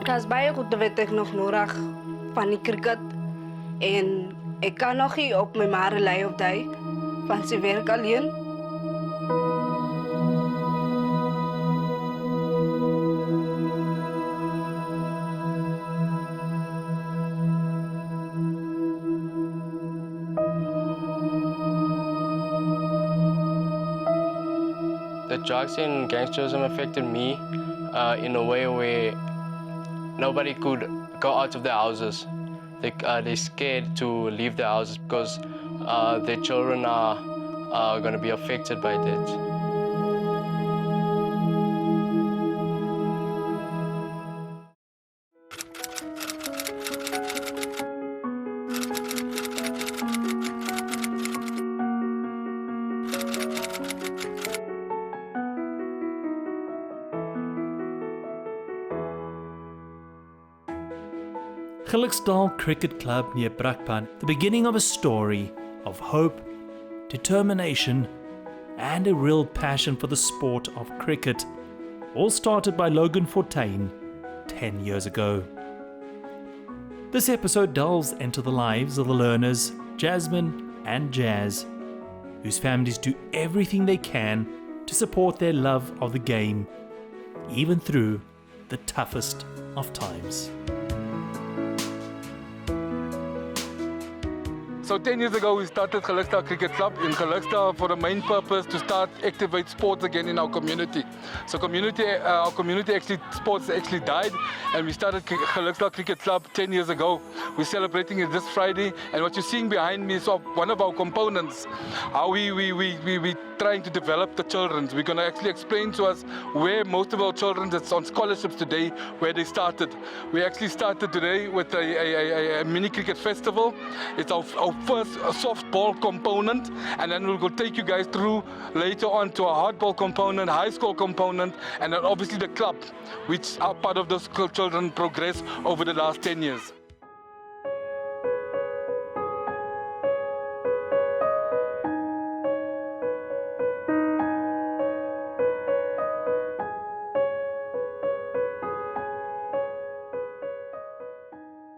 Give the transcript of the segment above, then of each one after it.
Daar's baie goed weet ek nog nodig van die cricket en ek kan nog nie op my mare lei op daai van sy werk alleen. The drugs and gangsterism affected me in a way where nobody could go out of their houses. They're scared to leave their houses because their children are going to be affected by that. Geluksdal Cricket Club near Brakpan, the beginning of a story of hope, determination, and a real passion for the sport of cricket, all started by Logan Fortuin 10 years ago. This episode delves into the lives of the learners, Jasmine and Jazz, whose families do everything they can to support their love of the game, even through the toughest of times. So 10 years ago we started Geluksdal Cricket Club in Geluksdal for the main purpose to start activate sports again in our community. So our community sports actually died, and we started Geluksdal Cricket Club 10 years ago. We're celebrating it this Friday, and what you're seeing behind me is one of our components, how we trying to develop the children. We're going to actually explain to us where most of our children that's on scholarships today, where they started. We actually started today with a mini cricket festival. It's our first softball component, and then we'll go take you guys through later on to a hardball component, high school component, and then obviously the club, which are part of those children progress over the last 10 years.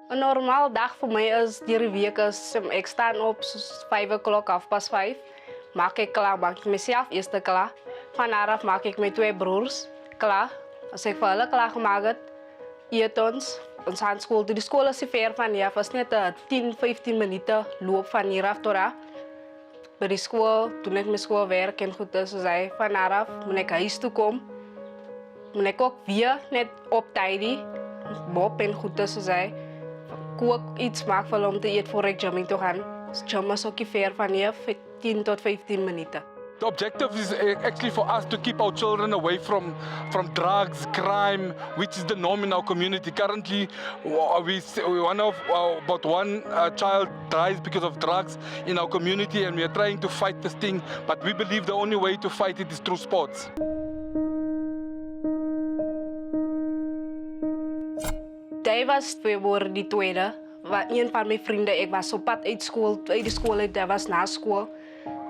Een normaal dag voor mij is die week is ik sta op 5 o'clock, 5:30. Maak ik klaar, maak ik mezelf eerst klaar. Vanaf maak ik mijn 2 broers klaar. Als ik voor hulle klaar gemaakt heb, eet ons gaan school. De school is ver van hier, was net 10-15 minuten loop van hier af tot daar. Bij de school, toen ik mijn schoolwerk en goed is, zei vanaf moet ik huis toe komen. Moet ik ook weer net op tijd, Bob en goed is, zei. Kook iets maak vir om te eet voor ik gymming toe gaan. Gym is ook ver van hier, 10 tot 15 minuten. The objective is actually for us to keep our children away from drugs, crime, which is the norm in our community. Currently, about one child dies because of drugs in our community, and we are trying to fight this thing. But we believe the only way to fight it is through sports. Hij was voor die tweede. Een van mijn vrienden, ik was op pad uit de school, hij was na school.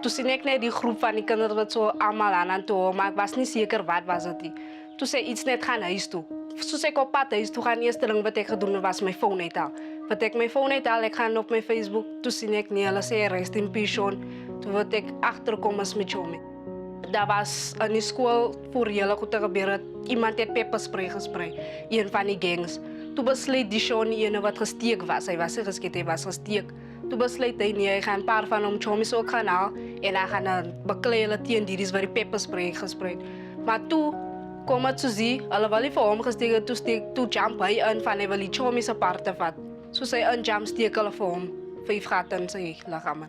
Toen zie ik net die groep van die kinderen wat zo allemaal aan het doen, maar ik was niet zeker wat was het. Toen zei iets net gaan huis toe. Toen ik op pad huis toe gaan, eerste ding wat ik gedaan was mijn phone uithalen. Wat ik mijn phone uithaal, ik ga op mijn Facebook, toen zie ik niet, hulle zei rest in peace. Toen word ik achterkomen met jou. Dat was in de school voor heel goed te gebeuren. Iemand heeft pepperspray gespreid, een van die gangs. Toen besluit die Sean ene wat gesteek was. Hij was niet geskiet, hij was gesteek. Toen besluit hij niet, hij gaat een paar van hem chomies ook gaan halen. En hij gaat bekleeden tegen die is waar hij pepperspray gespreid. Maar toen kwam het zo zie, alhoewel hij voor hem gesteken, toen jump hij in van hij wil die chomies apart te vat. Zo zei een jump steken voor hem. 5 gaten in zijn lichaam.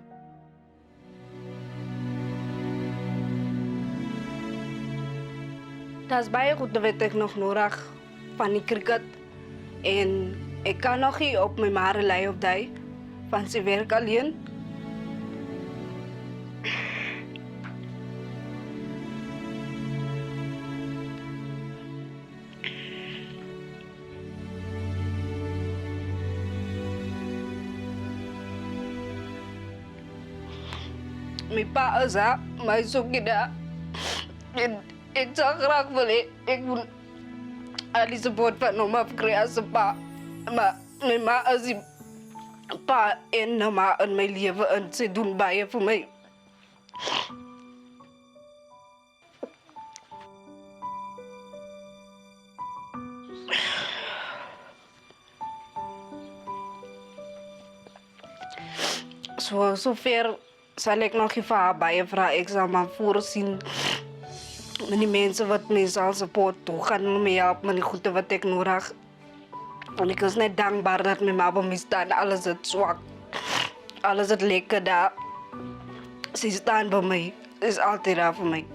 Dat is baie goed weet ik nog nodig van die cricket. En ik kan nog niet op mijn mare lei op die van zijn werk alleen. Mijn pa is daar, maar zoek je daar. En ik zou graag willen, al die support van hom af kry as 'n pa. Maar my ma is die pa en na ma in my lewe en sy doen baie vir my. Zover zal ik nog even bij vragen. Ik zal maar voorzien. Met die mensen wat mij zal support, hoe gaan me helpen met die goede wat ik nodig. En ik is net dankbaar dat mijn ma bij me staan. Alles het zwak, alles het lekker daar. Ze staan bij mij. Ze is altijd daar voor mij.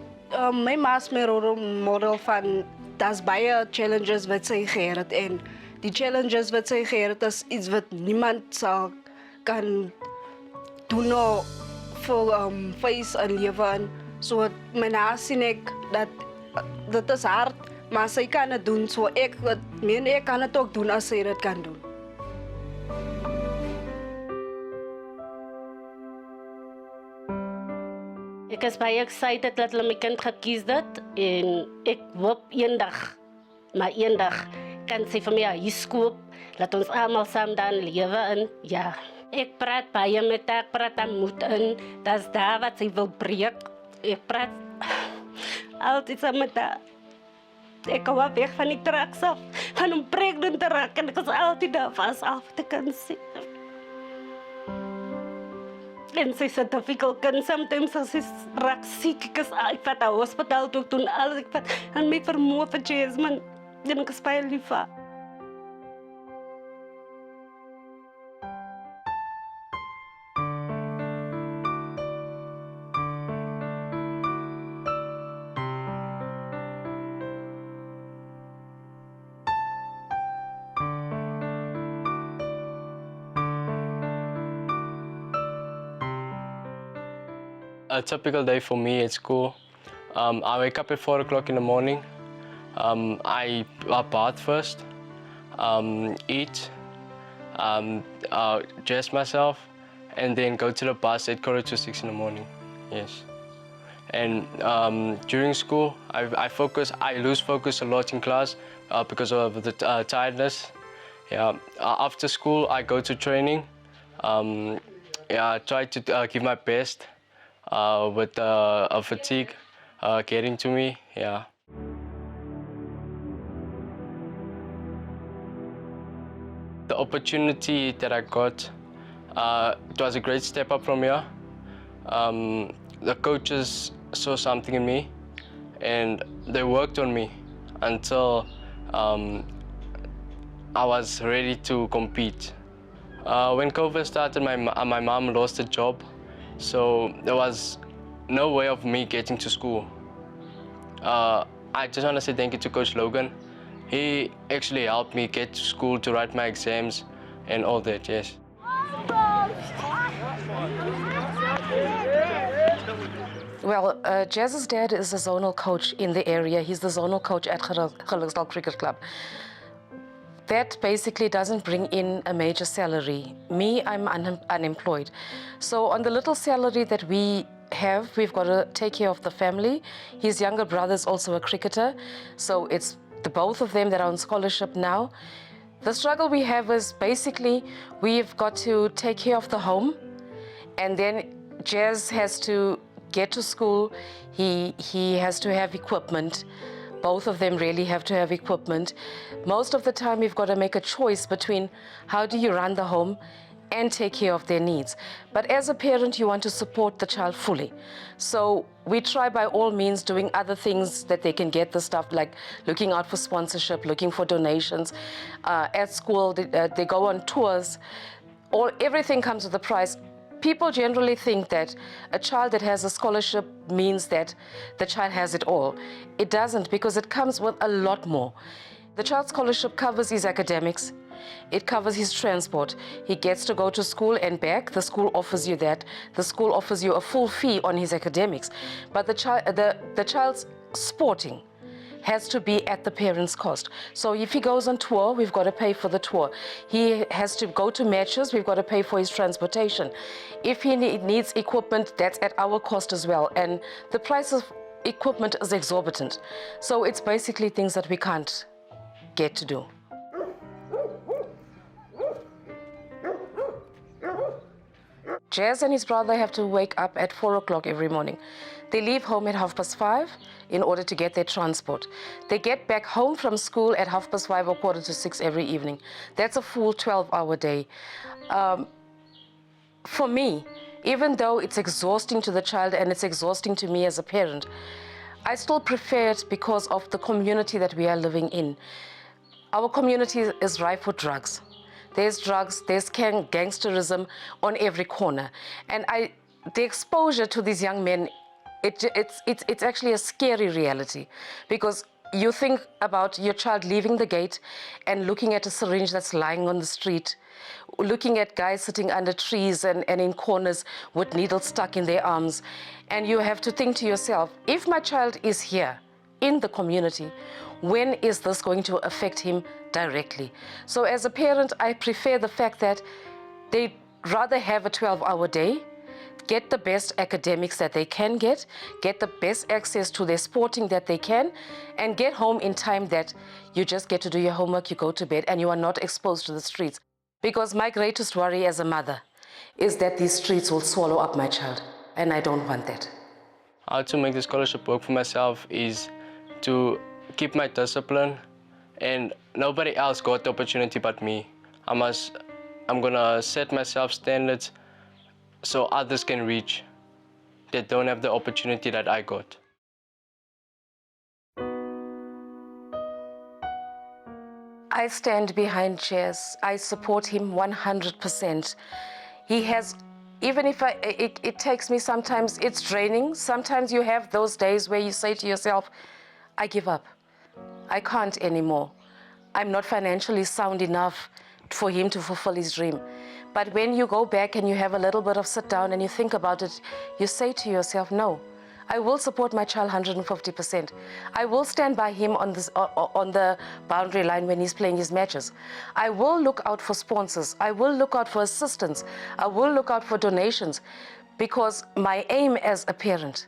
Mijn ma is mijn role model van, dat is bij challenges wat zij geeft. En die challenges wat zij geeft, dat is iets wat niemand zal kan doen nou voor face en leven. So mijn haast zie ik dat is hard, maar zij kan het doen. So ik kan het ook doen als zij het kan doen. Ik is baie excited dat hulle my kind gekies het en ek hoop eendag, maar eendag kan sy vir my 'n huis koop, laat ons almal saam dan lewe in. Ja. Ik praat baie met haar, ek praat haar moed in. Dat is daar wat sy wil breek. Ik praat altijd saam met haar. Ik hou weg van die traks af, van om pregnant te raken. En ik is altijd daar vast af te kan zien. En sy is 'n difficult kind. Sometimes as sy raak ziek, ik vat haar hospitaal toe, doen alles. Ik vat aan my vermoe vir Jasmine. En ek is baie lief vir haar. A typical day for me at school, I wake up at 4 o'clock in the morning. I bath first, eat, dress myself, and then go to the bus at 5:45 in the morning. Yes. And during school, I lose focus a lot in class because of the tiredness. Yeah. After school, I go to training. I try to give my best. With fatigue getting to me, yeah. The opportunity that I got, it was a great step up from here. The coaches saw something in me, and they worked on me until I was ready to compete. When COVID started, my mom lost a job. So there was no way of me getting to school. I just want to say thank you to Coach Logan. He actually helped me get to school to write my exams and all that, yes. Well, Jazz's dad is a zonal coach in the area. He's the zonal coach at Geluksdal Cricket Club. That basically doesn't bring in a major salary. Me, I'm unemployed. So on the little salary that we have, we've got to take care of the family. His younger brother is also a cricketer. So it's the both of them that are on scholarship now. The struggle we have is basically we've got to take care of the home, and then Jazz has to get to school. He has to have equipment. Both of them really have to have equipment. Most of the time, we've got to make a choice between how do you run the home and take care of their needs. But as a parent, you want to support the child fully. So we try by all means doing other things that they can get the stuff, like looking out for sponsorship, looking for donations. At school, they go on tours. Everything comes with a price. People generally think that a child that has a scholarship means that the child has it all. It doesn't, because it comes with a lot more. The child's scholarship covers his academics. It covers his transport. He gets to go to school and back. The school offers you that. The school offers you a full fee on his academics. But the child's sporting has to be at the parent's cost. So if he goes on tour, we've got to pay for the tour. He has to go to matches, we've got to pay for his transportation. If he needs equipment, that's at our cost as well. And the price of equipment is exorbitant. So it's basically things that we can't get to do. Jazz and his brother have to wake up at 4 o'clock every morning. They leave home at 5:30 in order to get their transport. They get back home from school at 5:30 or 5:45 every evening. That's a full 12-hour day. For me, even though it's exhausting to the child and it's exhausting to me as a parent, I still prefer it because of the community that we are living in. Our community is rife with drugs. There's drugs, there's gangsterism on every corner. And the exposure to these young men, it's actually a scary reality, because you think about your child leaving the gate and looking at a syringe that's lying on the street, looking at guys sitting under trees and in corners with needles stuck in their arms. And you have to think to yourself, if my child is here in the community, when is this going to affect him directly? So as a parent, I prefer the fact that they rather have a 12-hour day, get the best academics that they can get the best access to their sporting that they can, and get home in time that you just get to do your homework, you go to bed, and you are not exposed to the streets. Because my greatest worry as a mother is that these streets will swallow up my child, and I don't want that. How to make the scholarship work for myself is to keep my discipline, and nobody else got the opportunity but me. I'm gonna set myself standards so others can reach that don't have the opportunity that I got. I stand behind Jazz. I support him 100%. He has, even if it takes me sometimes, it's draining. Sometimes you have those days where you say to yourself, I give up. I can't anymore. I'm not financially sound enough for him to fulfill his dream. But when you go back and you have a little bit of sit down and you think about it, you say to yourself, no, I will support my child 150%. I will stand by him on the boundary line when he's playing his matches. I will look out for sponsors. I will look out for assistance. I will look out for donations, because my aim as a parent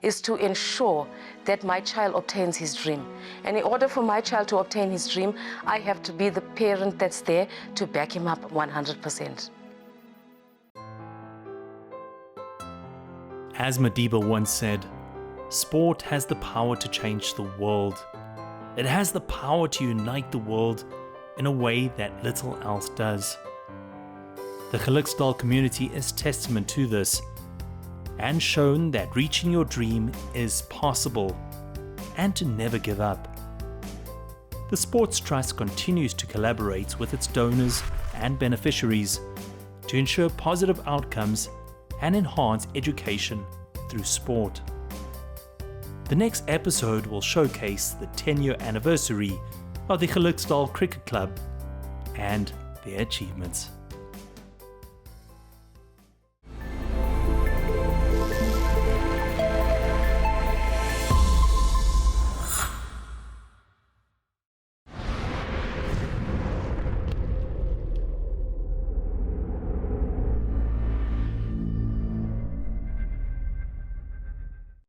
is to ensure that my child obtains his dream. And in order for my child to obtain his dream, I have to be the parent that's there to back him up 100%. As Madiba once said, sport has the power to change the world. It has the power to unite the world in a way that little else does. The Geluksdal community is testament to this, and shown that reaching your dream is possible, and to never give up. The Sports Trust continues to collaborate with its donors and beneficiaries to ensure positive outcomes and enhance education through sport. The next episode will showcase the 10-year anniversary of the Geluksdal Cricket Club and their achievements.